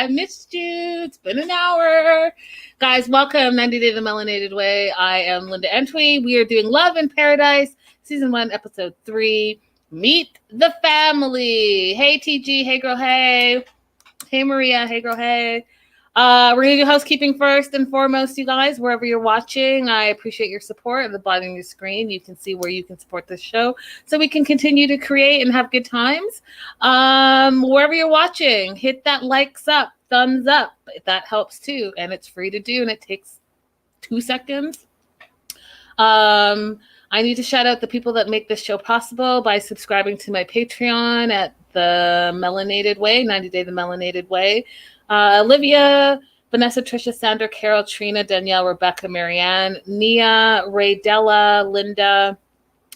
I missed you. It's been an hour. Guys, welcome 90 Day the Melanated Way. I am Linda Antwi. We are doing Love in Paradise, Season 1, Episode 3. Meet the family. Hey, TG. Hey, girl. Hey. Hey, Maria. Hey, girl. Hey. We're going to do housekeeping first and foremost, you guys, wherever you're watching. I appreciate your support. At the bottom of your screen, you can see where you can support this show so we can continue to create and have good times. Wherever you're watching, hit that likes up, thumbs up. That helps too. And it's free to do, and it takes 2 seconds. I need to shout out the people that make this show possible by subscribing to my Patreon at the Melanated Way, 90 Day the Melanated Way. Olivia, Vanessa, Trisha, Sandra, Carol, Trina, Danielle, Rebecca, Marianne, Nia, Ray, Della, Linda,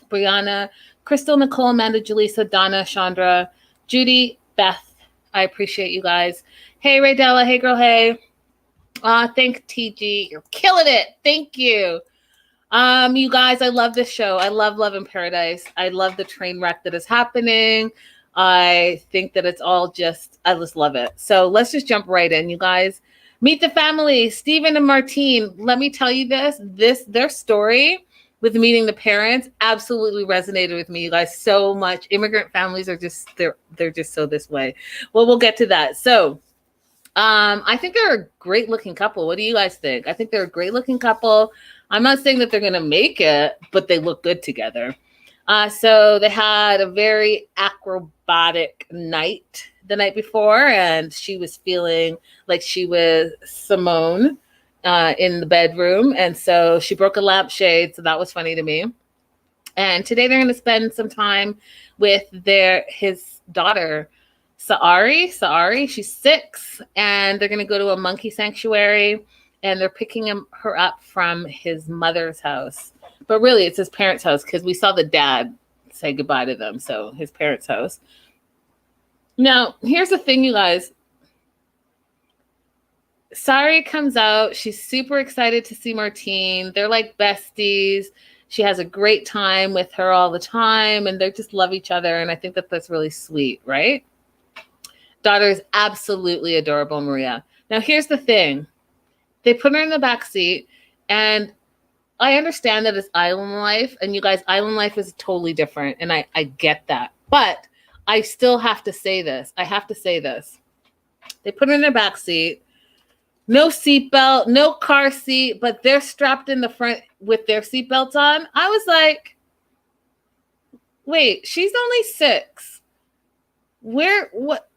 Brianna, Crystal, Nicole, Amanda, Jaleesa, Donna, Chandra, Judy, Beth. I appreciate you guys. Hey, Ray, Della. Hey, girl. Hey. Thank TG. You're killing it. Thank you. You guys, I love this show. I love Love in Paradise. I love the train wreck that is happening. I think that it's all just, I just love it. So let's just jump right in, you guys. Meet the family, Stephen and Martine. Let me tell you their story with meeting the parents absolutely resonated with me, you guys, so much. Immigrant families are just, they're just so this way. Well, we'll get to that. So I think they're a great looking couple. What do you guys think? I think they're a great looking couple. I'm not saying that they're going to make it, but they look good together. So they had a very acrobatic night the night before, and she was feeling like she was Simone in the bedroom. And so she broke a lampshade. So that was funny to me. And today they're going to spend some time with his daughter, Saari. She's 6, and they're going to go to a monkey sanctuary, and they're picking her up from his mother's house. But really, it's his parents' house because we saw the dad say goodbye to them. So his parents' house. Now, here's the thing, you guys. Saari comes out. She's super excited to see Martine. They're like besties. She has a great time with her all the time, and they just love each other. And I think that that's really sweet, right? Daughter is absolutely adorable, Maria. Now, here's the thing. They put her in the back seat, and I understand that it's island life, and you guys, island life is totally different, and I get that. But I still have to say this. I have to say this. They put her in the back seat, no seatbelt, no car seat, but they're strapped in the front with their seatbelts on. I was like, wait, she's only 6. What?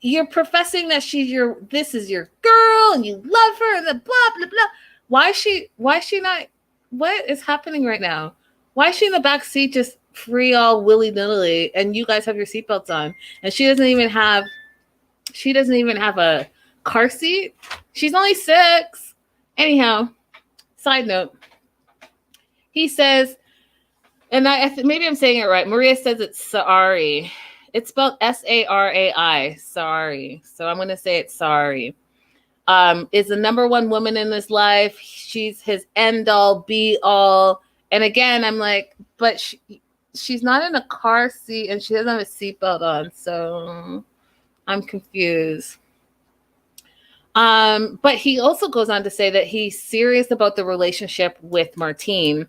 You're professing that this is your girl, and you love her, and the blah, blah, blah. Why is she not, what is happening right now? Why is she in the back seat just free all willy-nilly, and you guys have your seatbelts on? And she doesn't even have a car seat. She's only 6. Anyhow, side note. He says, and maybe I'm saying it right. Maria says it's Saari. It's spelled Sarai, sorry. So I'm going to say it's Saari. Is the number one woman in his life. She's his end all, be all. And again, I'm like, but she's not in a car seat, and she doesn't have a seatbelt on. So I'm confused. But he also goes on to say that he's serious about the relationship with Martine,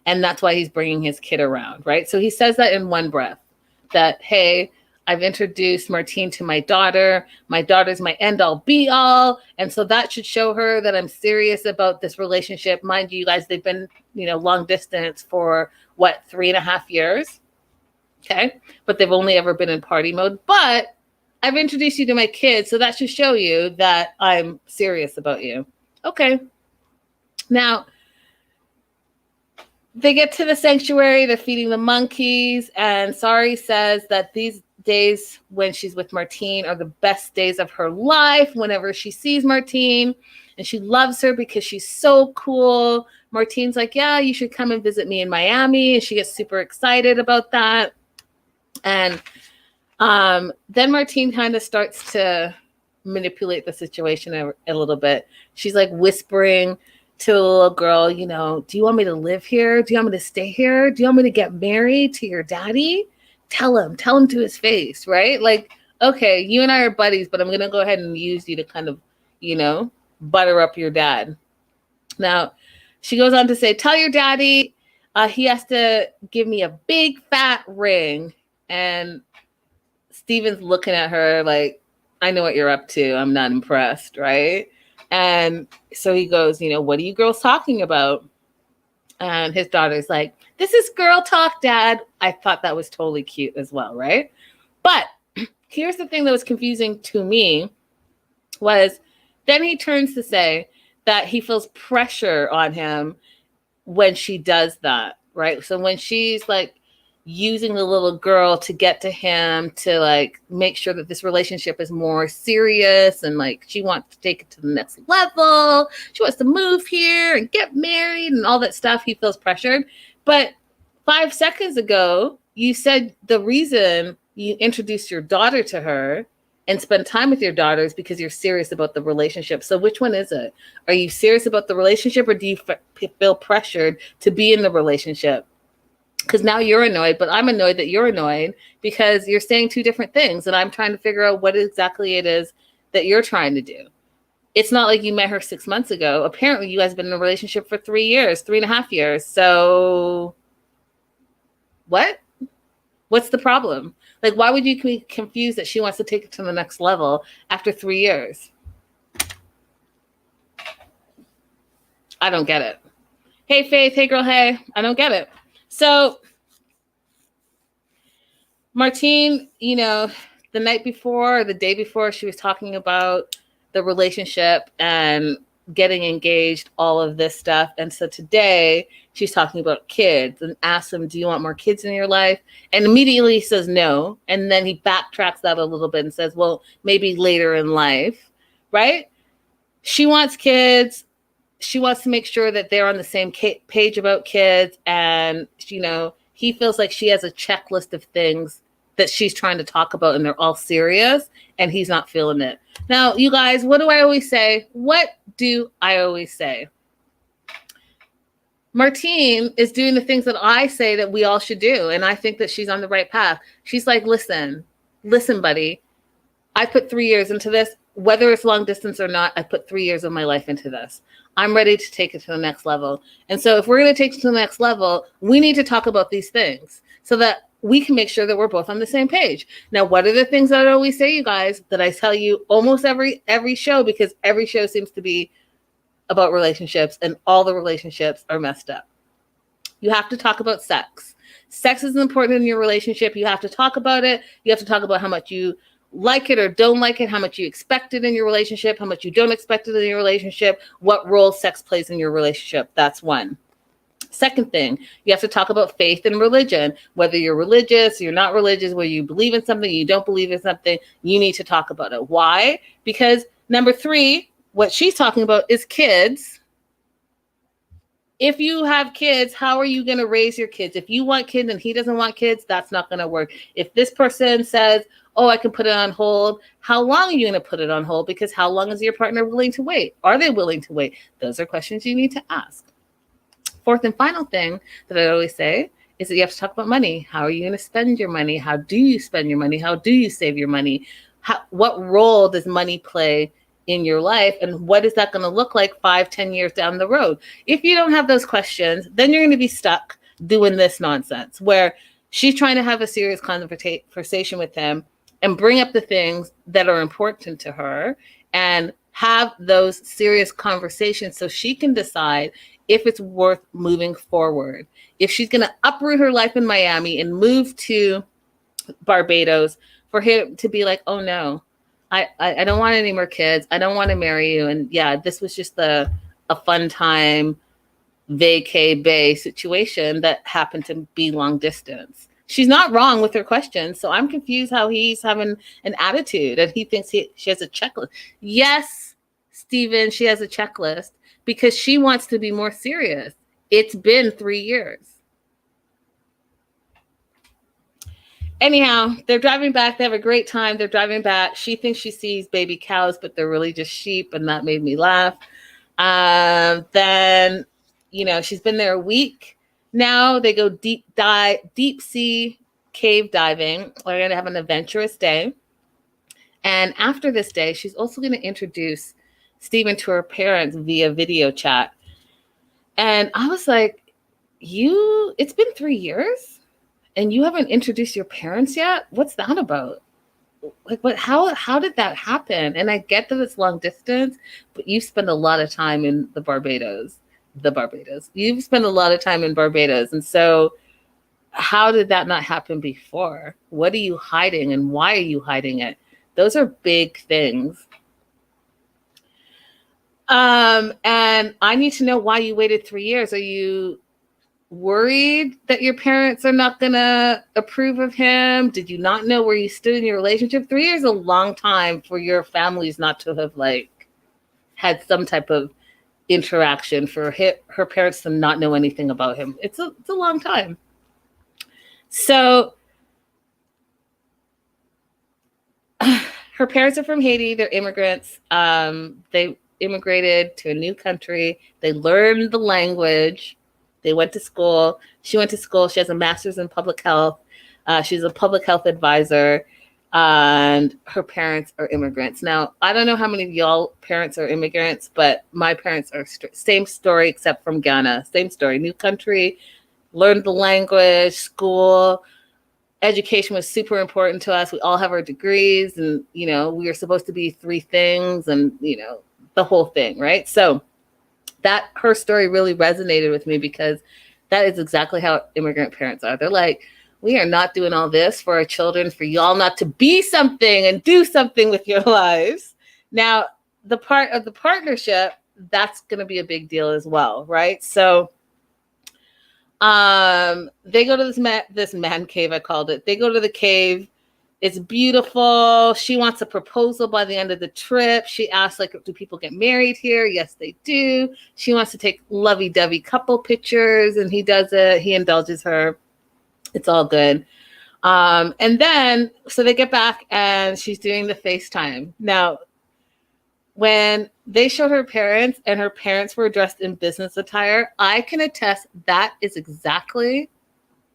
and that's why he's bringing his kid around, right? So he says that in one breath, that, hey, I've introduced Martine to my daughter. My daughter's my end all be all. And so that should show her that I'm serious about this relationship. Mind you, guys, they've been, long distance for 3.5 years. Okay. But they've only ever been in party mode. But I've introduced you to my kids. So that should show you that I'm serious about you. Okay. Now, they get to the sanctuary. They're feeding the monkeys. And Saari says that these days when she's with Martine are the best days of her life. Whenever she sees Martine, and she loves her because she's so cool. Martine's like, yeah, you should come and visit me in Miami. And she gets super excited about that. And then Martine kind of starts to manipulate the situation a little bit. She's like whispering to the little girl, do you want me to live here? Do you want me to stay here? Do you want me to get married to your daddy? Tell him to his face, right? Like okay, you and I are buddies, but I'm going to go ahead and use you to kind of, butter up your dad. Now, she goes on to say, tell your daddy he has to give me a big fat ring. And Steven's looking at her like, I know what you're up to. I'm not impressed, right? And so he goes, what are you girls talking about? And his daughter's like, this is girl talk, Dad. I thought that was totally cute as well, right? But here's the thing that was confusing to me was then he turns to say that he feels pressure on him when she does that, right? So when she's like using the little girl to get to him to like make sure that this relationship is more serious and like she wants to take it to the next level, she wants to move here and get married and all that stuff, he feels pressured. But 5 seconds ago, you said the reason you introduced your daughter to her and spend time with your daughters because you're serious about the relationship. So which one is it? Are you serious about the relationship, or do you feel pressured to be in the relationship? Because now you're annoyed, but I'm annoyed that you're annoyed because you're saying two different things, and I'm trying to figure out what exactly it is that you're trying to do. It's not like you met her 6 months ago. Apparently, you guys have been in a relationship for 3 years, 3.5 years. So what? What's the problem? Like, why would you be confused that she wants to take it to the next level after 3 years? I don't get it. Hey, Faith. Hey, girl. Hey. I don't get it. So Martine, the night before, or the day before, she was talking about the relationship and getting engaged, all of this stuff. And so today she's talking about kids and asks him, do you want more kids in your life? And immediately he says no. And then he backtracks that a little bit and says, well, maybe later in life, right? She wants kids. She wants to make sure that they're on the same page about kids. And, he feels like she has a checklist of things that she's trying to talk about and they're all serious and he's not feeling it. Now, you guys, what do I always say? What do I always say? Martine is doing the things that I say that we all should do. And I think that she's on the right path. She's like, listen, buddy, I put 3 years into this. Whether it's long distance or not, I put 3 years of my life into this. I'm ready to take it to the next level. And so if we're going to take it to the next level, we need to talk about these things so that we can make sure that we're both on the same page. Now, what are the things that I always say, you guys, that I tell you almost every show, because every show seems to be about relationships and all the relationships are messed up. You have to talk about sex. Sex is important in your relationship. You have to talk about it. You have to talk about how much you like it or don't like it, how much you expect it in your relationship, how much you don't expect it in your relationship, what role sex plays in your relationship. That's one. Second thing, you have to talk about faith and religion. Whether you're religious, you're not religious, whether you believe in something, you don't believe in something, you need to talk about it. Why? Because number 3, what she's talking about is kids. If you have kids, how are you going to raise your kids? If you want kids and he doesn't want kids, that's not going to work. If this person says, oh, I can put it on hold, how long are you going to put it on hold? Because how long is your partner willing to wait? Are they willing to wait? Those are questions you need to ask. Fourth and final thing that I always say is that you have to talk about money. How are you going to spend your money? How do you spend your money? How do you save your money? What role does money play in your life, and what is that going to look like 5-10 years down the road? If you don't have those questions, then you're going to be stuck doing this nonsense where she's trying to have a serious conversation with him and bring up the things that are important to her and have those serious conversations so she can decide if it's worth moving forward. If she's going to uproot her life in Miami and move to Barbados, for him to be like, oh no, I don't want any more kids. I don't want to marry you. And yeah, this was just a fun time vacay bay situation that happened to be long distance. She's not wrong with her questions. So I'm confused how he's having an attitude and he thinks she has a checklist. Yes, Steven, she has a checklist because she wants to be more serious. It's been 3 years. Anyhow, they're driving back. They have a great time. They're driving back. She thinks she sees baby cows, but they're really just sheep, and that made me laugh. Then, she's been there a week. Now they go deep sea cave diving. They're going to have an adventurous day. And after this day, she's also going to introduce Stephen to her parents via video chat. And I was like, it's been 3 years and you haven't introduced your parents yet? What's that about? Like, how did that happen? And I get that it's long distance, but you spend a lot of time in Barbados. You've spent a lot of time in Barbados. And so how did that not happen before? What are you hiding and why are you hiding it? Those are big things. And I need to know why you waited 3 years. Are you worried that your parents are not going to approve of him? Did you not know where you stood in your relationship? 3 years is a long time for your families not to have like had some type of interaction, for her parents to not know anything about him. It's a long time. So her parents are from Haiti. They're immigrants. They immigrated to a new country. They learned the language. They went to school. She went to school. She has a master's in public health. She's a public health advisor. And her parents are immigrants. Now, I don't know how many of y'all parents are immigrants, but my parents are same story, except from Ghana. Same story. New country, learned the language, school. Education was super important to us. We all have our degrees, and, you know, we were supposed to be 3 things, and, you know, the whole thing, right? So that her story really resonated with me, because that is exactly how immigrant parents are. They're like, we are not doing all this for our children, for y'all not to be something and do something with your lives. Now, the part of the partnership, that's going to be a big deal as well, right? So they go to this man cave, I called it. They go to the cave. It's beautiful. She wants a proposal by the end of the trip. She asks, like, do people get married here? Yes, they do. She wants to take lovey-dovey couple pictures, and he does it. He indulges her. It's all good. And then, so they get back and she's doing the FaceTime. Now, when they showed her parents and her parents were dressed in business attire, I can attest that is exactly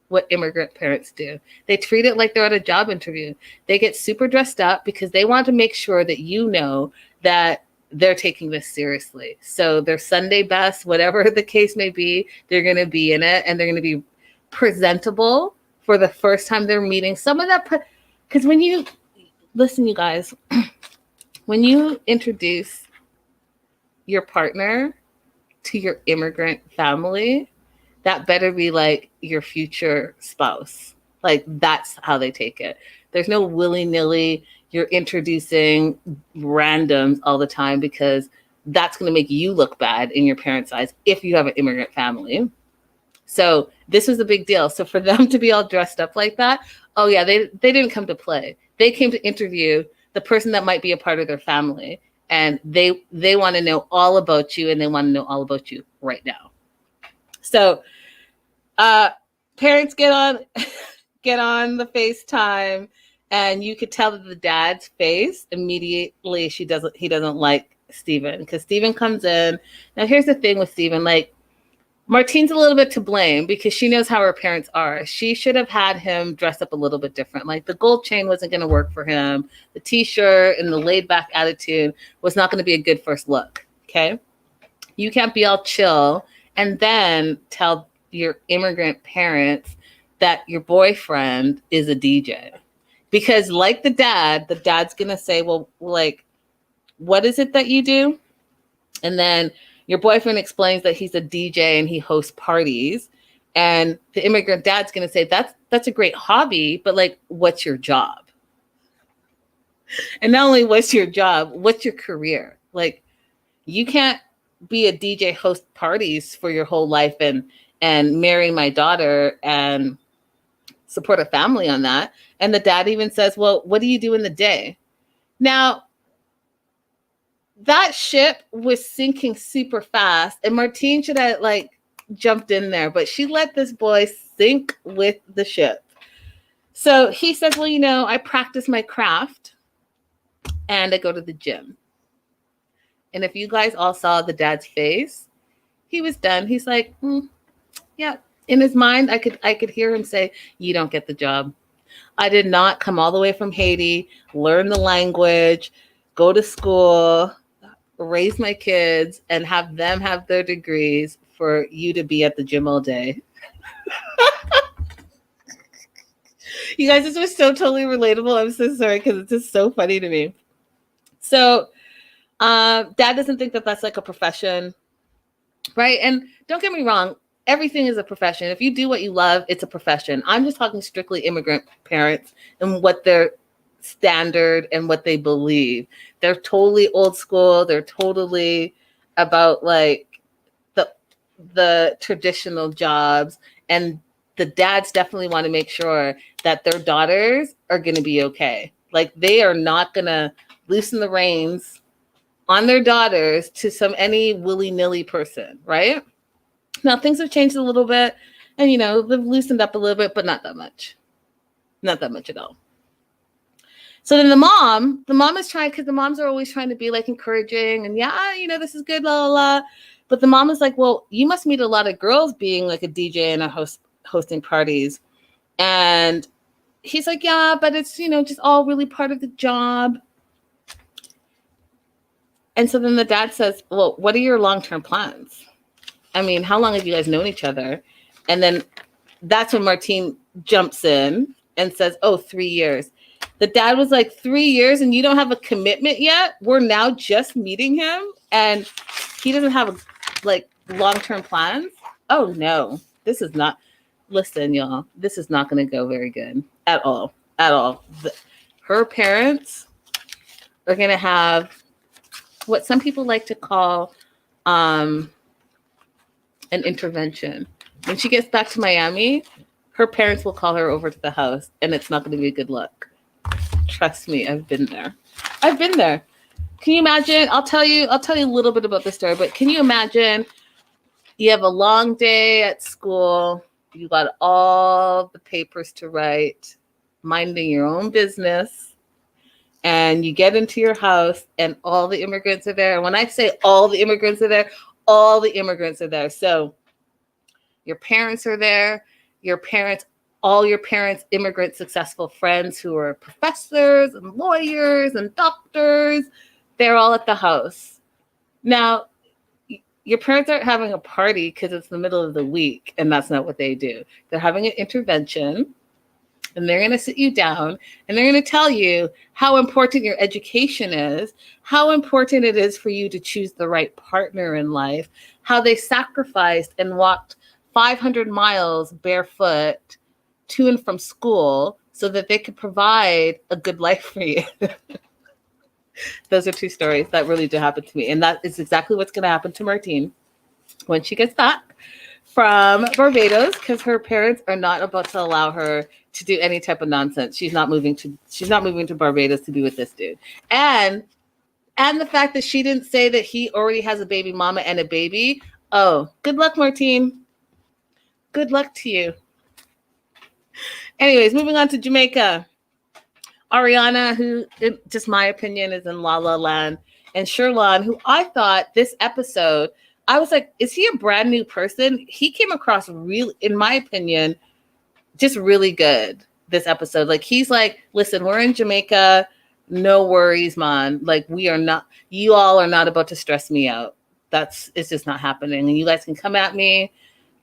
what immigrant parents do. They treat it like they're at a job interview. They get super dressed up because they want to make sure that you know that they're taking this seriously. So their Sunday best, whatever the case may be, they're going to be in it, and they're going to be presentable for the first time they're meeting. Some of that, because when you listen, you guys, when you introduce your partner to your immigrant family, that better be like your future spouse. Like, that's how they take it. There's no willy-nilly, you're introducing randoms all the time, because that's going to make you look bad in your parents' eyes if you have an immigrant family. So this was a big deal. So for them to be all dressed up like that, oh yeah, they didn't come to play. They came to interview the person that might be a part of their family. And they want to know all about you, and they want to know all about you right now. So parents get on the FaceTime, and you could tell that the dad's face immediately, he doesn't like Stephen, because Stephen comes in. Now here's the thing with Stephen, like, Martine's a little bit to blame, because she knows how her parents are. She should have had him dress up a little bit different. Like, the gold chain wasn't going to work for him. The t-shirt and the laid back attitude was not going to be a good first look. Okay. You can't be all chill and then tell your immigrant parents that your boyfriend is a DJ, because like the dad's going to say, well, like, what is it that you do? And then your boyfriend explains that he's a DJ and he hosts parties. And the immigrant dad's going to say, that's a great hobby, but like, what's your job? And not only what's your job, what's your career? Like, you can't be a DJ, host parties for your whole life and marry my daughter and support a family on that. And the dad even says, well, what do you do in the day? Now, that ship was sinking super fast, and Martine should have like jumped in there, but she let this boy sink with the ship. So he says, well, you know, I practice my craft and I go to the gym. And if you guys all saw the dad's face, he was done. He's like, yeah. In his mind, I could hear him say, you don't get the job. I did not come all the way from Haiti, learn the language, go to school, raise my kids, and have them have their degrees for you to be at the gym all day. You guys, this was so totally relatable. I'm so sorry because it's just so funny to me. So dad doesn't think that that's like a profession, right? And don't get me wrong, everything is a profession. If you do what you love, it's a profession. I'm just talking strictly immigrant parents and what their standard and what they believe. They're totally old school. They're totally about like the traditional jobs, and the dads definitely want to make sure that their daughters are going to be okay. Like they are not going to loosen the reins on their daughters to any willy-nilly person, right? Now things have changed a little bit, and they've loosened up a little bit, but not that much. Not that much at all. So then the mom is trying, because the moms are always trying to be like encouraging and this is good, la la la. But the mom is like, well, you must meet a lot of girls being like a DJ and hosting parties. And he's like, yeah, but it's, just all really part of the job. And so then the dad says, well, what are your long-term plans? I mean, how long have you guys known each other? And then that's when Martine jumps in and says, 3 years. The dad was like, 3 years and you don't have a commitment yet? We're now just meeting him and he doesn't have like long-term plans? Oh no, this is not, listen y'all, this is not going to go very good at all. Her parents are going to have what some people like to call an intervention. When she gets back to Miami, her parents will call her over to the house and it's not going to be a good look. Trust me, I've been there. Can you imagine? I'll tell you a little bit about the story, but can you imagine you have a long day at school, you got all the papers to write, minding your own business, and you get into your house and all the immigrants are there. And when I say all the immigrants are there, all the immigrants are there. So your parents are there, all your parents' immigrant successful friends who are professors and lawyers and doctors, they're all at the house. Now, your parents aren't having a party because it's the middle of the week, and that's not what they do. They're having an intervention, and they're going to sit you down, and they're going to tell you how important your education is, how important it is for you to choose the right partner in life, how they sacrificed and walked 500 miles barefoot to and from school so that they could provide a good life for you. Those are two stories that really did happen to me. And that is exactly what's going to happen to Martine when she gets back from Barbados, because her parents are not about to allow her to do any type of nonsense. She's not moving to Barbados to be with this dude. And the fact that she didn't say that he already has a baby mama and a baby. Oh, good luck, Martine. Good luck to you. Anyways, moving on to Jamaica. Aryanna, who, in just my opinion, is in La La Land, and Sherlon, who I thought this episode, I was like, is he a brand new person? He came across really, in my opinion, just really good this episode. Like, he's like, listen, we're in Jamaica. No worries, man. Like, you all are not about to stress me out. It's just not happening. And you guys can come at me,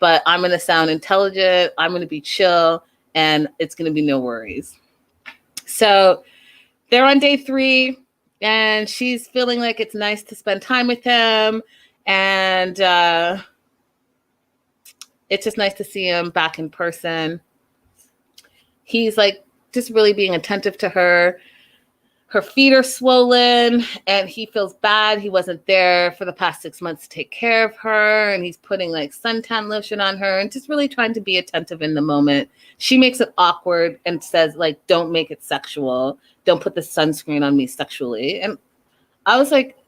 but I'm going to sound intelligent. I'm going to be chill, and it's going to be no worries. So they're on day 3, and she's feeling like it's nice to spend time with him. And it's just nice to see him back in person. He's like just really being attentive to her. Her feet are swollen and he feels bad. He wasn't there for the past 6 months to take care of her. And he's putting like suntan lotion on her and just really trying to be attentive in the moment. She makes it awkward and says, like, don't make it sexual. Don't put the sunscreen on me sexually. And I was like,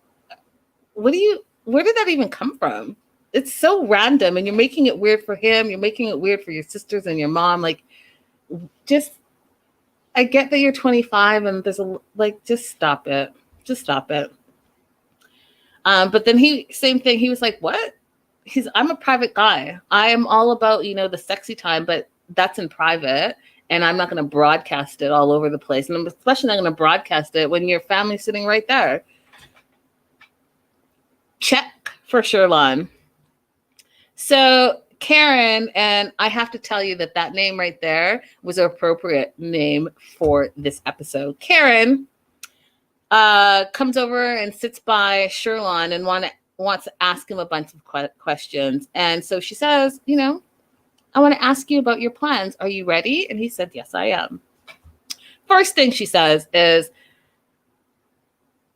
where did that even come from? It's so random, and you're making it weird for him. You're making it weird for your sisters and your mom. Like, I get that you're 25 and there's just stop it. Just stop it. But then same thing. He was like, what? I'm a private guy. I am all about, the sexy time, but that's in private. And I'm not going to broadcast it all over the place. And I'm especially not going to broadcast it when your family's sitting right there. Check for Sherlon. So Karen, and I have to tell you that name right there was an appropriate name for this episode. Karen comes over and sits by Sherlon and wants to ask him a bunch of questions. And so she says, I want to ask you about your plans. Are you ready? And he said, yes, I am. First thing she says is,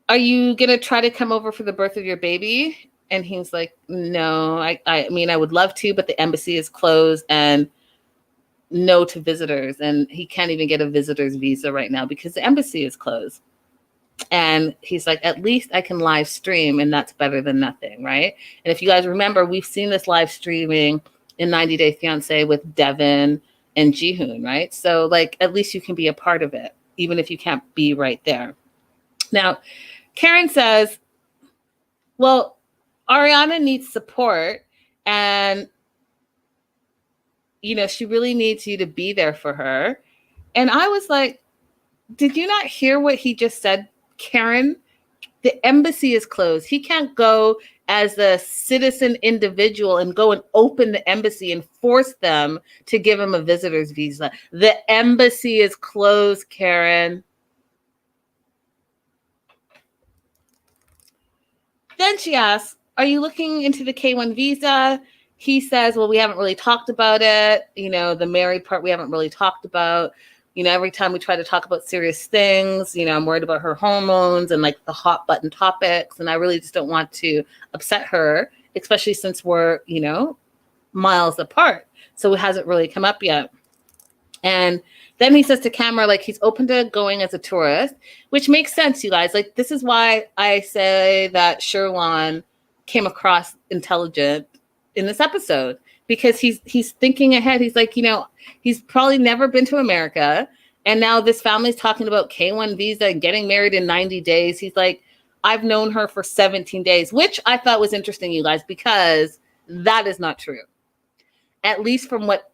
are you going to try to come over for the birth of your baby? And he's like, no, I mean, I would love to, but the embassy is closed and no to visitors. And he can't even get a visitor's visa right now because the embassy is closed. And he's like, at least I can live stream, and that's better than nothing, right? And if you guys remember, we've seen this live streaming in 90 Day Fiancé with Devin and Jihoon, right? So like, at least you can be a part of it, even if you can't be right there. Now, Karen says, well, Aryanna needs support, and, she really needs you to be there for her. And I was like, did you not hear what he just said, Karen? The embassy is closed. He can't go as a citizen individual and go and open the embassy and force them to give him a visitor's visa. The embassy is closed, Karen. Then she asks, are you looking into the K1 visa? He says, well, we haven't really talked about it. The married part we haven't really talked about. Every time we try to talk about serious things, I'm worried about her hormones and like the hot button topics. And I really just don't want to upset her, especially since we're, miles apart. So it hasn't really come up yet. And then he says to camera, like, he's open to going as a tourist, which makes sense, you guys. Like, this is why I say that Sherlon came across intelligent in this episode, because he's thinking ahead. He's like, he's probably never been to America. And now this family's talking about K1 visa and getting married in 90 days. He's like, I've known her for 17 days, which I thought was interesting, you guys, because that is not true. At least from what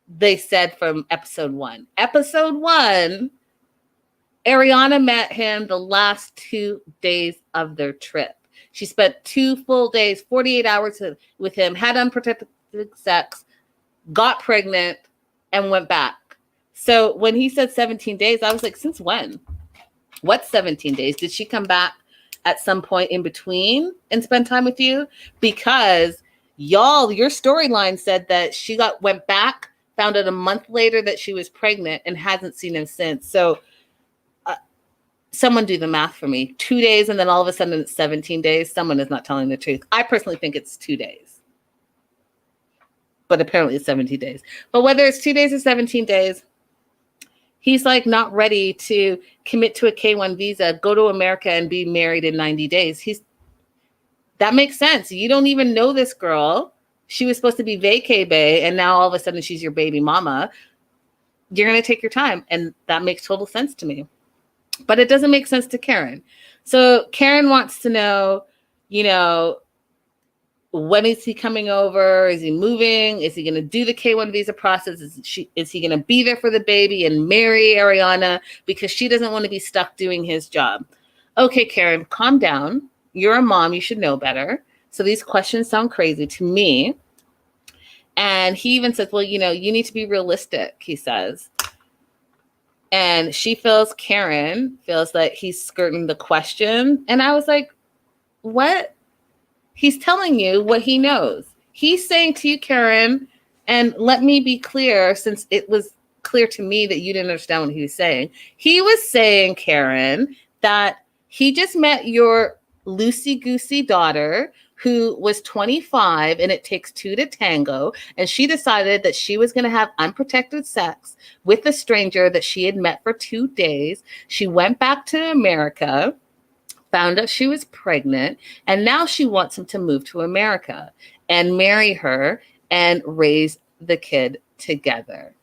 they said from episode 1. Episode 1, Aryanna met him the last 2 days of their trip. She spent 2 full days, 48 hours with him, had unprotected sex, got pregnant, and went back. So when he said 17 days, I was like, since when? What's 17 days? Did she come back at some point in between and spend time with you? Because y'all, your storyline said that she went back, found out a month later that she was pregnant, and hasn't seen him since. So someone do the math for me. 2 days, and then all of a sudden it's 17 days. Someone is not telling the truth. I personally think it's 2 days. But apparently it's 17 days. But whether it's 2 days or 17 days, he's like not ready to commit to a K1 visa, go to America and be married in 90 days. That makes sense. You don't even know this girl. She was supposed to be vacay bae, and now all of a sudden she's your baby mama. You're going to take your time. And that makes total sense to me. But it doesn't make sense to Karen. So Karen wants to know, when is he coming over? Is he moving? Is he going to do the K1 visa process? Is he going to be there for the baby and marry Aryanna? Because she doesn't want to be stuck doing his job. Okay, Karen, calm down. You're a mom. You should know better. So these questions sound crazy to me. And he even says, well, you need to be realistic, he says. And Karen feels like he's skirting the question. And I was like, what? He's telling you what he knows. He's saying to you, Karen, and let me be clear, since it was clear to me that you didn't understand what he was saying. He was saying, Karen, that he just met your loosey-goosey daughter who was 25, and it takes 2 to tango. And she decided that she was going to have unprotected sex with a stranger that she had met for 2 days. She went back to America, found out she was pregnant, and now she wants him to move to America and marry her and raise the kid together.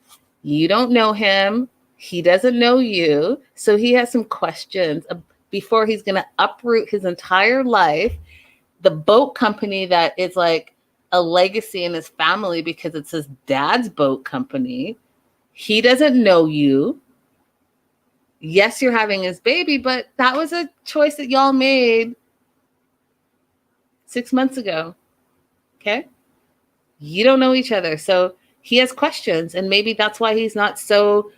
You don't know him. He doesn't know you. So he has some questions before he's going to uproot his entire life. The boat company that is like a legacy in his family because it's his dad's boat company. He doesn't know you. Yes, you're having his baby, but that was a choice that y'all made 6 months ago. Okay? You don't know each other. So he has questions, and maybe that's why he's not so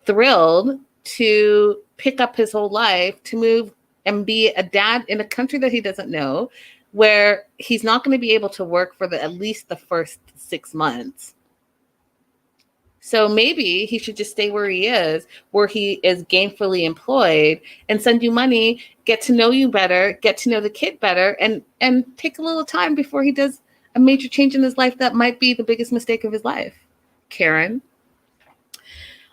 thrilled to pick up his whole life to move and be a dad in a country that he doesn't know, where he's not going to be able to work for at least the first 6 months. So maybe he should just stay where he is gainfully employed, and send you money, get to know you better, get to know the kid better, and take a little time before he does a major change in his life that might be the biggest mistake of his life. Karen.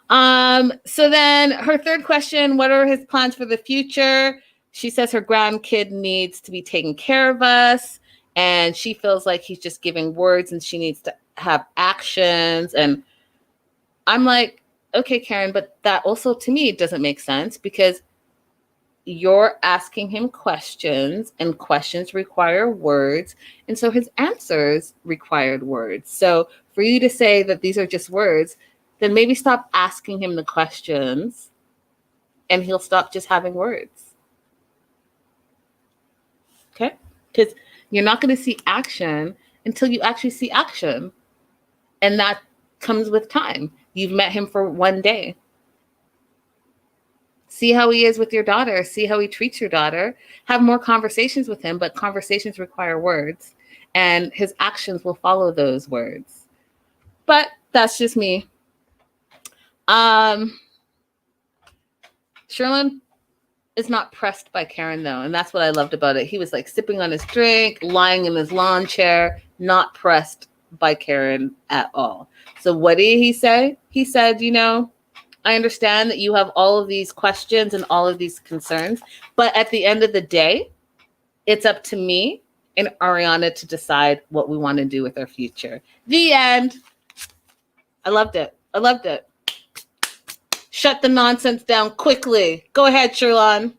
So then her third question, what are his plans for the future? She says her grandkid needs to be taken care of us, and she feels like he's just giving words and she needs to have actions. And I'm like, okay, Karen, but that also to me doesn't make sense, because you're asking him questions, and questions require words. And so his answers required words. So for you to say that these are just words, then maybe stop asking him the questions and he'll stop just having words. Okay? Because you're not going to see action until you actually see action. And that comes with time. You've met him for 1 day. See how he is with your daughter. See how he treats your daughter. Have more conversations with him, but conversations require words, and his actions will follow those words. But that's just me. Sherlon is not pressed by Karen, though, and that's what I loved about it. He was like sipping on his drink, lying in his lawn chair, not pressed by Karen at all. So what did he say? He said, I understand that you have all of these questions and all of these concerns, but at the end of the day, it's up to me and Aryanna to decide what we want to do with our future. The end. I loved it. Shut the nonsense down quickly. Go ahead, Sherlon.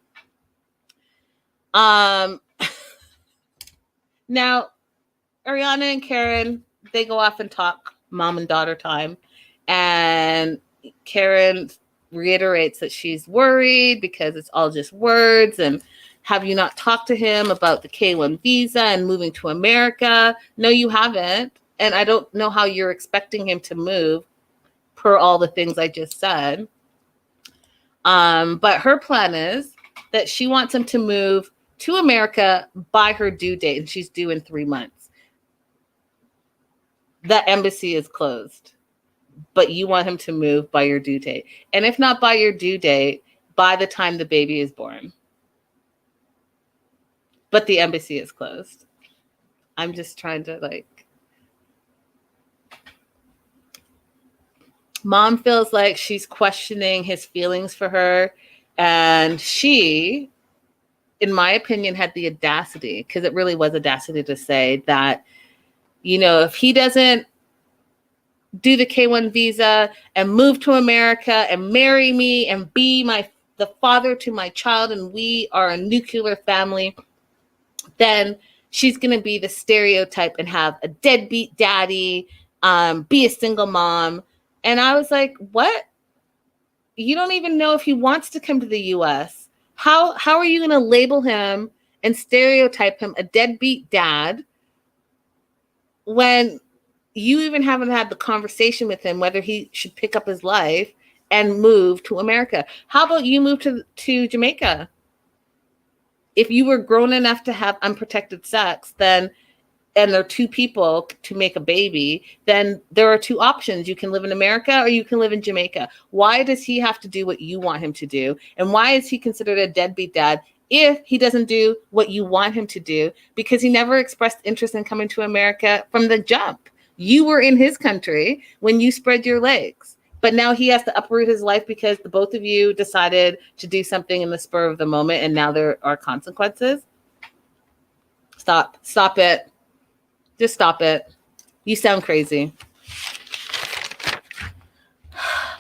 Now, Aryanna and Karen, they go off and talk mom and daughter time. And Karen reiterates that she's worried because it's all just words. And have you not talked to him about the K1 visa and moving to America? No, you haven't. And I don't know how you're expecting him to move per all the things I just said. But her plan is that she wants him to move to America by her due date, and she's due in 3 months. The embassy is closed, but you want him to move by your due date. And if not by your due date, by the time the baby is born. But the embassy is closed. I'm just trying to Mom feels like she's questioning his feelings for her. And she, in my opinion, had the audacity, because it really was audacity, to say that, if he doesn't do the K1 visa and move to America and marry me and be the father to my child, and we are a nuclear family, then she's going to be the stereotype and have a deadbeat daddy, be a single mom. And I was like, what? You don't even know if he wants to come to the U.S. How are you going to label him and stereotype him a deadbeat dad when you even haven't had the conversation with him whether he should pick up his life and move to America? How about you move to Jamaica? If you were grown enough to have unprotected sex, and there are two people to make a baby, then there are two options. You can live in America or you can live in Jamaica. Why does he have to do what you want him to do? And why is he considered a deadbeat dad if he doesn't do what you want him to do? Because he never expressed interest in coming to America from the jump. You were in his country when you spread your legs. But now he has to uproot his life because the both of you decided to do something in the spur of the moment, and now there are consequences. Stop it. Just stop it. You sound crazy.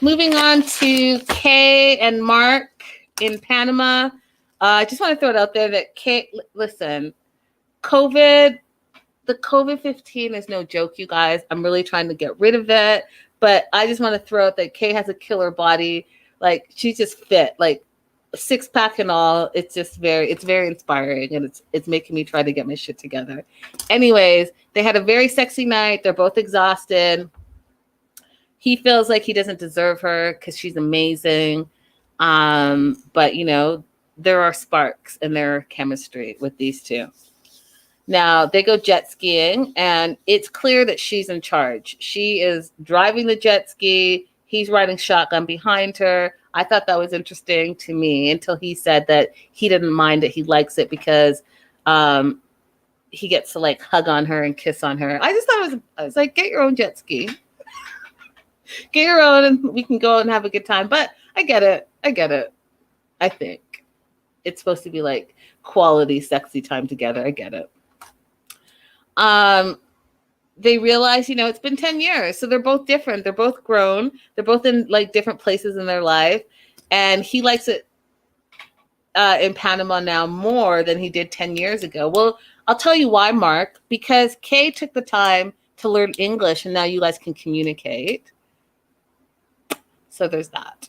Moving on to Kaye and Mark in Panama. I just want to throw it out there that Kaye, listen, the COVID-15 is no joke, you guys. I'm really trying to get rid of it. But I just want to throw out that Kaye has a killer body. Like, she's just fit, like 6-pack and all. It's very inspiring, and it's making me try to get my shit together. Anyways, they had a very sexy night. They're both exhausted. He feels like he doesn't deserve her because she's amazing. But there are sparks in their chemistry with these two. Now they go jet skiing, and it's clear that she's in charge. She is driving the jet ski. He's riding shotgun behind her. I thought that was interesting to me until he said that he didn't mind it. He likes it because he gets to like hug on her and kiss on her. I just thought I was like, get your own jet ski. Get your own and we can go and have a good time. But I get it. I think it's supposed to be like quality, sexy time together. I get it. They realize, it's been 10 years. So they're both different. They're both grown. They're both in like different places in their life. And he likes it in Panama now more than he did 10 years ago. Well, I'll tell you why, Mark, because Kaye took the time to learn English and now you guys can communicate. So there's that.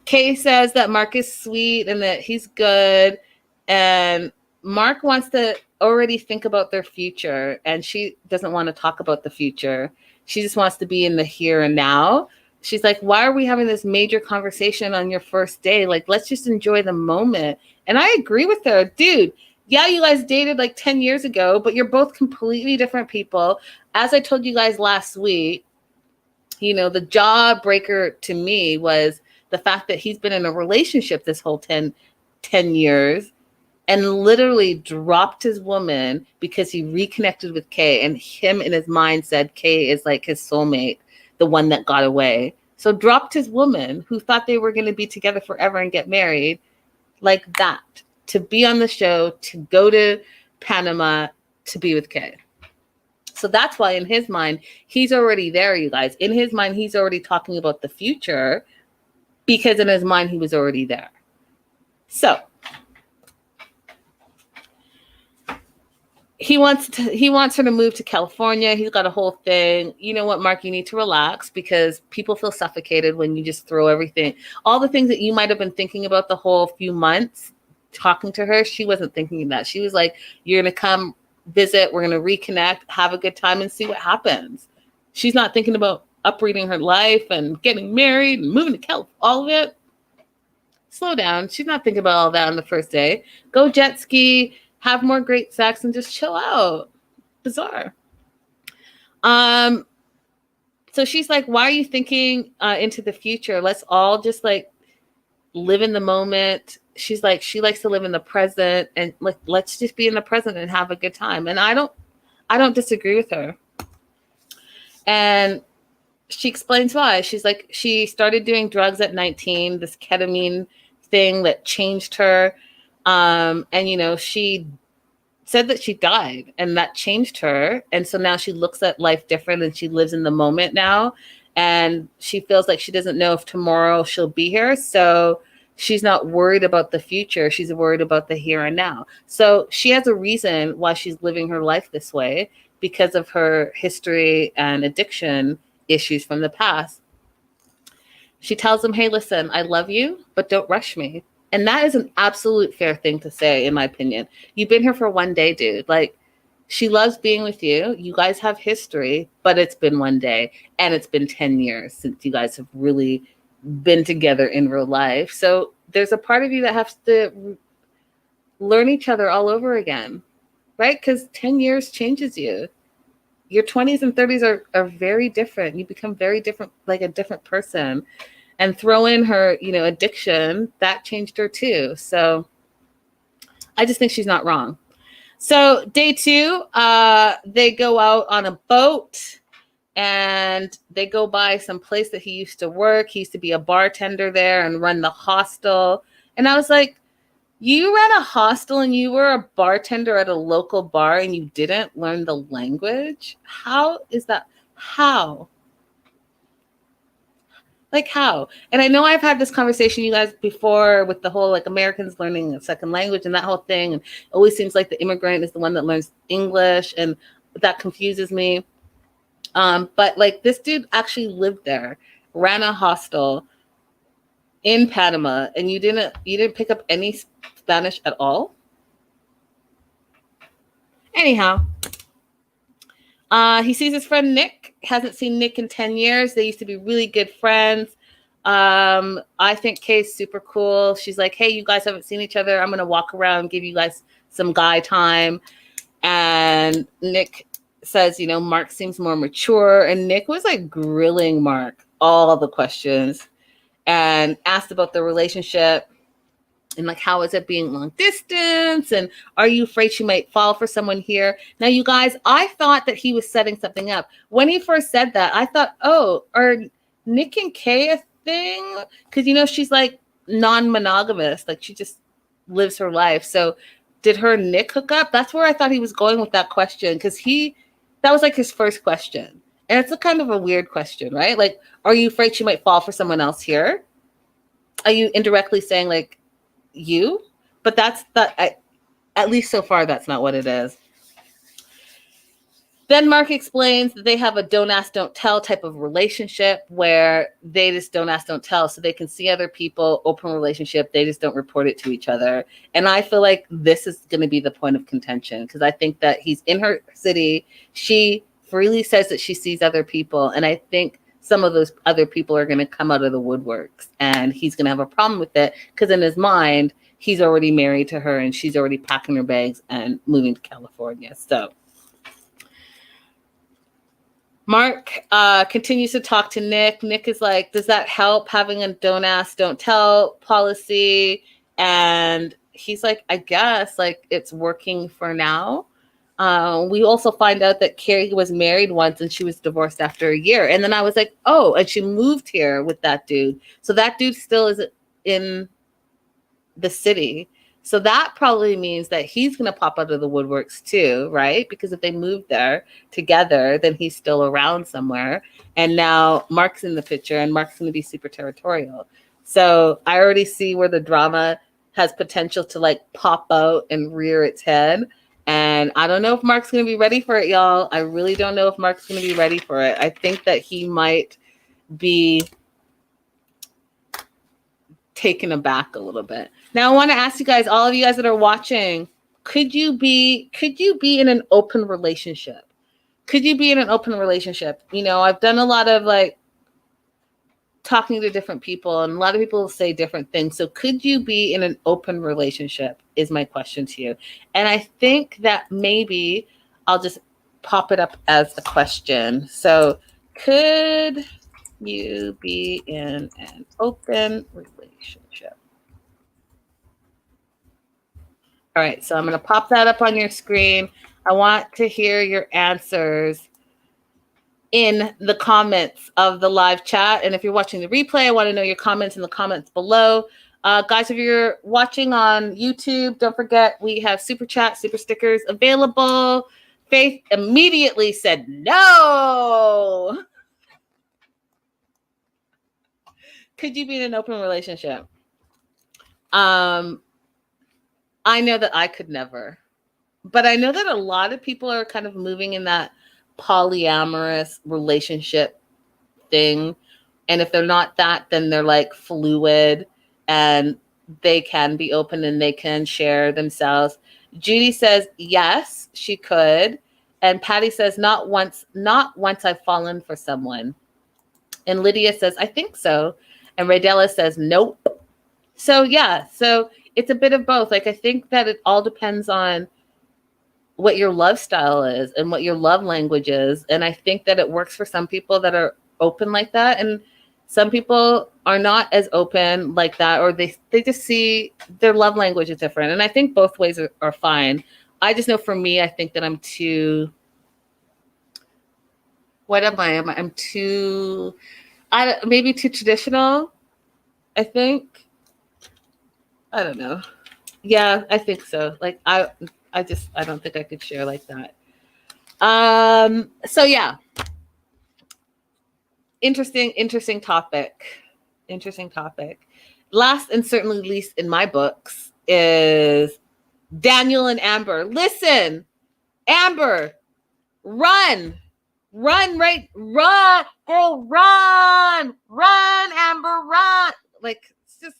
Kaye says that Mark is sweet and that he's good. And Mark wants to already think about their future, and she doesn't want to talk about the future. She just wants to be in the here and now. She's like, why are we having this major conversation on your first day? Like, let's just enjoy the moment. And I agree with her. Dude, yeah, you guys dated like 10 years ago, but you're both completely different people. As I told you guys last week, the jawbreaker to me was the fact that he's been in a relationship this whole 10 years and literally dropped his woman because he reconnected with Kaye, and him in his mind said Kaye is like his soulmate, the one that got away. So dropped his woman who thought they were going to be together forever and get married like that to be on the show, to go to Panama, to be with Kaye. So that's why in his mind, he's already there, you guys. In his mind, he's already talking about the future because in his mind, he was already there. So he wants her to move to California. He's got a whole thing. You know what, Mark? You need to relax because people feel suffocated when you just throw everything. All the things that you might have been thinking about the whole few months talking to her, she wasn't thinking that. She was like, you're going to come visit. We're going to reconnect, have a good time, and see what happens. She's not thinking about uprooting her life and getting married and moving to California, all of it. Slow down. She's not thinking about all that on the first day. Go jet ski, have more great sex, and just chill out. Bizarre. So she's like, why are you thinking into the future? Let's all just like live in the moment. She's like, she likes to live in the present, and like, let's just be in the present and have a good time. And I don't disagree with her. And she explains why. She's like, she started doing drugs at 19, this ketamine thing that changed her. And she said that she died and that changed her. And so now she looks at life different and she lives in the moment now. And she feels like she doesn't know if tomorrow she'll be here. So she's not worried about the future. She's worried about the here and now. So she has a reason why she's living her life this way because of her history and addiction issues from the past. She tells him, hey, listen, I love you, but don't rush me. And that is an absolute fair thing to say, in my opinion. You've been here for one day, dude. Like, she loves being with you. You guys have history, but it's been one day. And it's been 10 years since you guys have really been together in real life. So there's a part of you that has to learn each other all over again, right? Because 10 years changes you. Your 20s and 30s are very different. You become very different, like a different person. And throw in her, addiction, that changed her too. So I just think she's not wrong. So day 2, they go out on a boat and they go by some place that he used to work. He used to be a bartender there and run the hostel. And I was like, you ran a hostel and you were a bartender at a local bar and you didn't learn the language? How is that? How? Like how? And I know I've had this conversation, you guys, before with the whole like Americans learning a second language and that whole thing. And it always seems like the immigrant is the one that learns English, and that confuses me. But like this dude actually lived there, ran a hostel in Panama, and you didn't pick up any Spanish at all. Anyhow, he sees his friend Nick. Hasn't seen Nick in 10 years. They used to be really good friends. I think Kaye's super cool. She's like, hey, you guys haven't seen each other. I'm going to walk around, give you guys some guy time. And Nick says, you know, Mark seems more mature. And Nick was like grilling Mark all the questions and asked about the relationship. And like, how is it being long distance? And are you afraid she might fall for someone here? Now, you guys, I thought that he was setting something up. When he first said that, I thought, oh, are Nick and Kaye a thing? Because, you know, she's like non-monogamous. Like she just lives her life. So did her and Nick hook up? That's where I thought he was going with that question. Because that was like his first question. And it's a kind of a weird question, right? Like, are you afraid she might fall for someone else here? Are you indirectly saying like, you? But that's at least so far that's not what it is. Then Mark explains that they have a don't ask don't tell type of relationship where they just don't ask don't tell, so they can see other people, open relationship, they just don't report it to each other. And I feel like this is going to be the point of contention, because I think that he's in her city, she freely says that she sees other people, and I think some of those other people are going to come out of the woodworks, and he's going to have a problem with it because in his mind, he's already married to her and she's already packing her bags and moving to California. So Mark continues to talk to Nick. Nick is like, does that help having a don't ask, don't tell policy? And he's like, I guess like it's working for now. We also find out that Kaye was married once and she was divorced after a year. And then I was like, oh, and she moved here with that dude. So that dude still is in the city. So that probably means that he's going to pop out of the woodworks too, right? Because if they moved there together, then he's still around somewhere. And now Mark's in the picture and Mark's going to be super territorial. So I already see where the drama has potential to like pop out and rear its head. And I don't know if Mark's going to be ready for it, y'all. I really don't know if Mark's going to be ready for it. I think that he might be taken aback a little bit. Now, I want to ask you guys, all of you guys that are watching, could you be in an open relationship? Could you be in an open relationship? You know, I've done a lot of like talking to different people, and a lot of people say different things. So could you be in an open relationship is my question to you. And I think that maybe I'll just pop it up as a question. So could you be in an open relationship? All right, so I'm going to pop that up on your screen. I want to hear your answers in the comments of the live chat. And if you're watching the replay, I want to know your comments in the comments below. Guys, if you're watching on YouTube, don't forget we have super chat, super stickers available. Faith immediately said no. Could you be in an open relationship? I know that I could never. But I know that a lot of people are kind of moving in that polyamorous relationship thing. And if they're not that, then they're like fluid and they can be open and they can share themselves. Judy says, yes, she could. And Patty says, not once I've fallen for someone. And Lydia says, I think so. And Raydella says, nope. So yeah, so it's a bit of both. Like, I think that it all depends on what your love style is and what your love language is. And I think that it works for some people that are open like that. And some people are not as open like that, or they just see their love language is different. And I think both ways are fine. I just know for me, I think that I'm too, what am I? I'm too, maybe too traditional, I think. I don't know. Yeah, I think so. Like, I don't think I could share like that. So yeah. Interesting topic. Last and certainly least in my books is Daniel and Amber. Listen, Amber, run. Run, right? Run, girl, run, Amber, run. Like, it's just,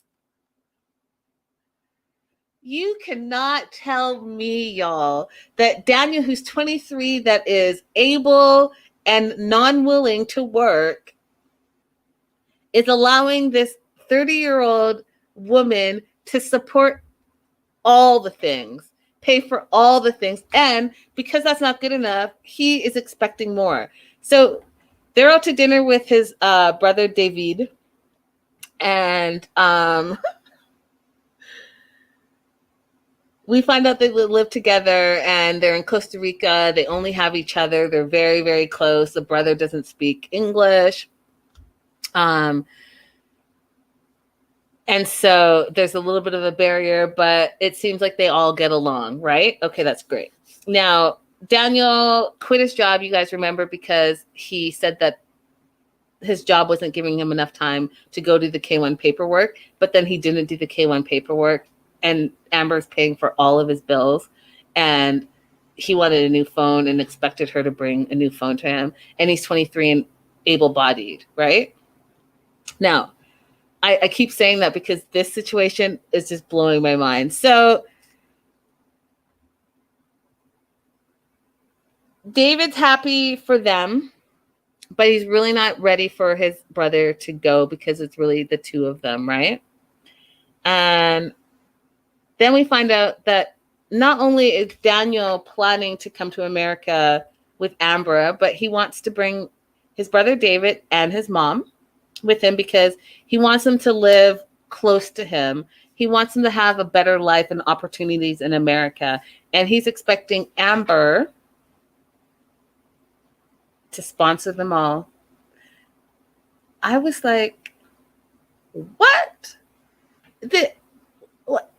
you cannot tell me, y'all, that Daniel, who's 23, that is able and non-willing to work, is allowing this 30-year-old woman to support all the things, pay for all the things. And because that's not good enough, he is expecting more. So they're out to dinner with his brother, David. And we find out they live together and they're in Costa Rica. They only have each other. They're very, very close. The brother doesn't speak English. And so there's a little bit of a barrier, but it seems like they all get along, right? Okay, that's great. Now, Daniel quit his job, you guys remember, because he said that his job wasn't giving him enough time to go do the K1 paperwork, but then he didn't do the K1 paperwork, and Amber's paying for all of his bills, and he wanted a new phone and expected her to bring a new phone to him, and he's 23 and able-bodied, right? Now, I keep saying that because this situation is just blowing my mind. So David's happy for them, but he's really not ready for his brother to go because it's really the two of them, right? And then we find out that not only is Daniel planning to come to America with Amber, but he wants to bring his brother David and his mom with him because he wants them to live close to him. He wants them to have a better life and opportunities in America. And he's expecting Amber to sponsor them all. I was like, what? What?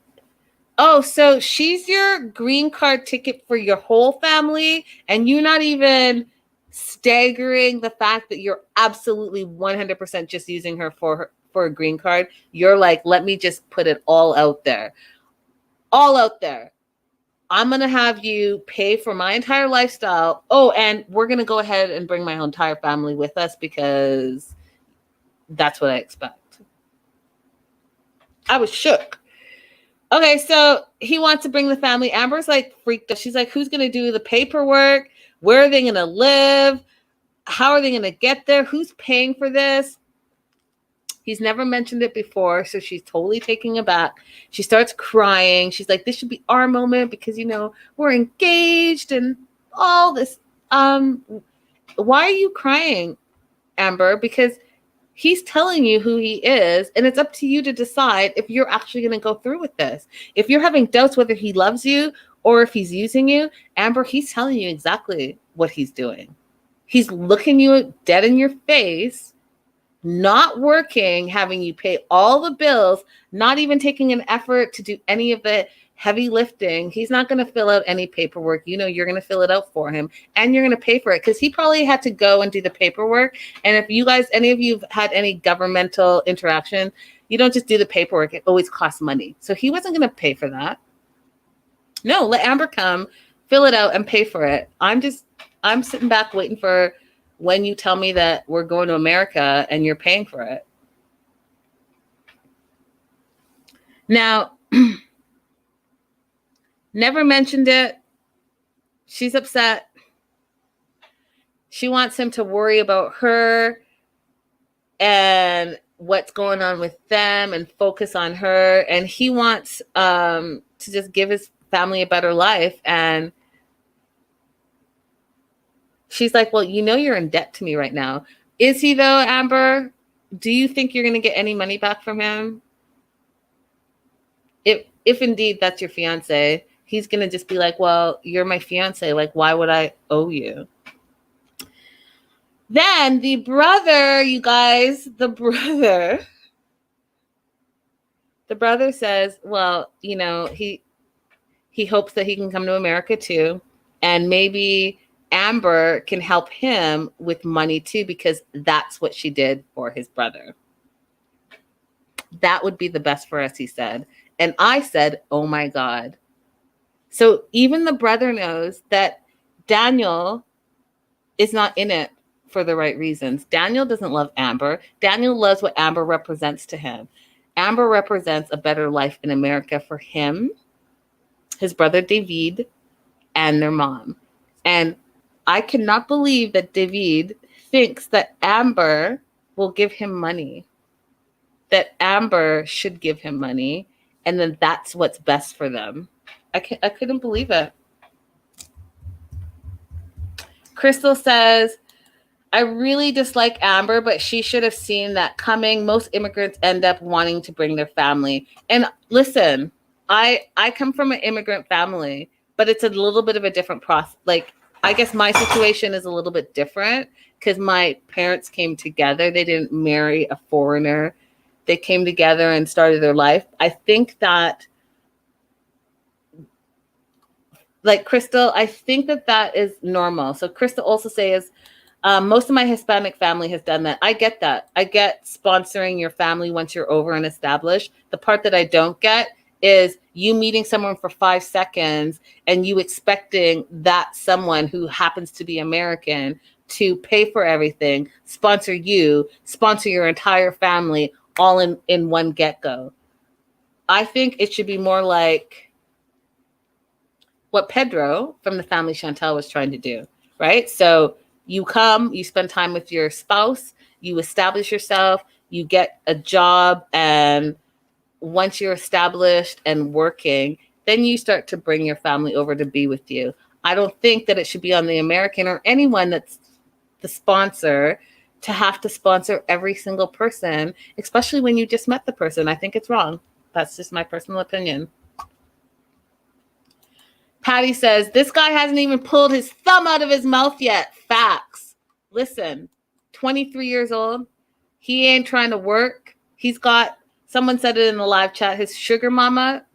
Oh, so she's your green card ticket for your whole family, and you're not even staggering the fact that you're absolutely 100% just using her for a green card. You're like, let me just put it all out there. All out there. I'm going to have you pay for my entire lifestyle. Oh, and we're going to go ahead and bring my entire family with us because that's what I expect. I was shook. Okay, so he wants to bring the family. Amber's like freaked out. She's like, who's going to do the paperwork? Where are they going to live? How are they going to get there? Who's paying for this? He's never mentioned it before, so she's totally taken aback. She starts crying. She's like, this should be our moment because, you know, we're engaged and all this. Why are you crying, Amber? Because he's telling you who he is, and it's up to you to decide if you're actually going to go through with this. If you're having doubts whether he loves you or if he's using you, Amber, he's telling you exactly what he's doing. He's looking you dead in your face, not working, having you pay all the bills, not even taking an effort to do any of the heavy lifting. He's not going to fill out any paperwork. You know, you're going to fill it out for him and you're going to pay for it because he probably had to go and do the paperwork. And if you guys, any of you have had any governmental interaction, you don't just do the paperwork. It always costs money. So he wasn't going to pay for that. No, let Amber come, fill it out and pay for it. I'm sitting back waiting for when you tell me that we're going to America and you're paying for it. Now, never mentioned it. She's upset. She wants him to worry about her and what's going on with them and focus on her. And he wants to just give his family a better life. And she's like, well, you know, you're in debt to me right now. Is he though, Amber? Do you think you're going to get any money back from him? If indeed that's your fiance, he's going to just be like, well, you're my fiance. Like, why would I owe you? Then the brother, you guys, the brother says, well, you know, he hopes that he can come to America too. And maybe Amber can help him with money too, because that's what she did for his brother. That would be the best for us, he said. And I said, oh my God. So even the brother knows that Daniel is not in it for the right reasons. Daniel doesn't love Amber. Daniel loves what Amber represents to him. Amber represents a better life in America for him, his brother David, and their mom. And I cannot believe that David thinks that Amber will give him money, that Amber should give him money, and then that's what's best for them. I couldn't believe it. Crystal says, I really dislike Amber, but she should have seen that coming. Most immigrants end up wanting to bring their family. And listen, I come from an immigrant family, but it's a little bit of a different process. Like, I guess my situation is a little bit different because my parents came together. They didn't marry a foreigner. They came together and started their life. I think that, like Crystal, I think that is normal. So Crystal also says, most of my Hispanic family has done that. I get that. I get sponsoring your family once you're over and established. The part that I don't get is you meeting someone for 5 seconds and you expecting that someone who happens to be American to pay for everything, sponsor you, sponsor your entire family, all in one get-go. I think it should be more like what Pedro from the family Chantel was trying to do, right? So you come, you spend time with your spouse, you establish yourself, you get a job, and once you're established and working, then you start to bring your family over to be with you. I don't think that it should be on the American or anyone that's the sponsor to have to sponsor every single person, especially when you just met the person. I think it's wrong. That's just my personal opinion. Patty says, this guy hasn't even pulled his thumb out of his mouth yet. Facts. Listen, 23 years old. He ain't trying to work. He's got, someone said it in the live chat, his sugar mama.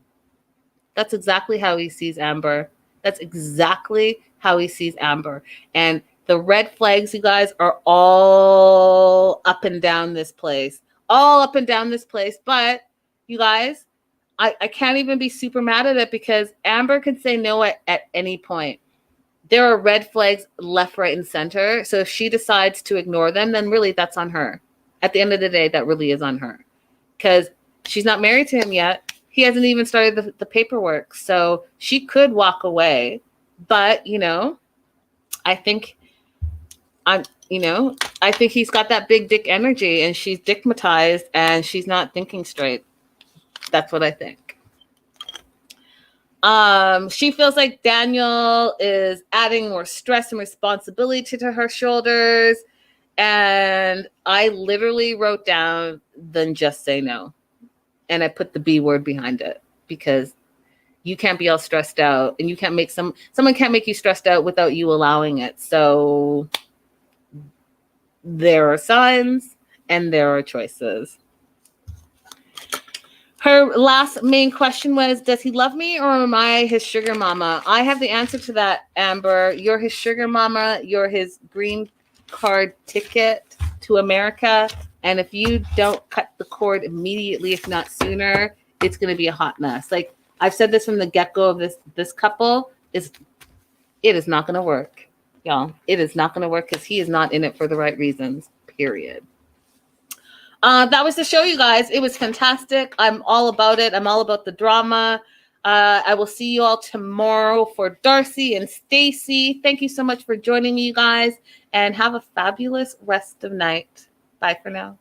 That's exactly how he sees Amber. That's exactly how he sees Amber. And the red flags, you guys, are all up and down this place. All up and down this place. But, you guys, I can't even be super mad at it because Amber can say no at any point. There are red flags left, right, and center. So if she decides to ignore them, then really that's on her. At the end of the day, that really is on her. Because she's not married to him yet. He hasn't even started the paperwork. So she could walk away. But, I think he's got that big dick energy and she's dickmatized and she's not thinking straight. That's what I think. She feels like Daniel is adding more stress and responsibility to her shoulders. And I literally wrote down, then just say no. And I put the B word behind it because you can't be all stressed out and you can't make someone can't make you stressed out without you allowing it. So there are signs and there are choices. Her last main question was, does he love me or am I his sugar mama? I have the answer to that, Amber. You're his sugar mama. You're his green card ticket to America. And if you don't cut the cord immediately, if not sooner, it's going to be a hot mess. Like I've said this from the get-go of this couple, it is not going to work, y'all. It is not going to work because he is not in it for the right reasons, period. That was the show, you guys. It was fantastic. I'm all about it. I'm all about the drama. I will see you all tomorrow for Darcy and Stacy. Thank you so much for joining me, you guys, and have a fabulous rest of night. Bye for now.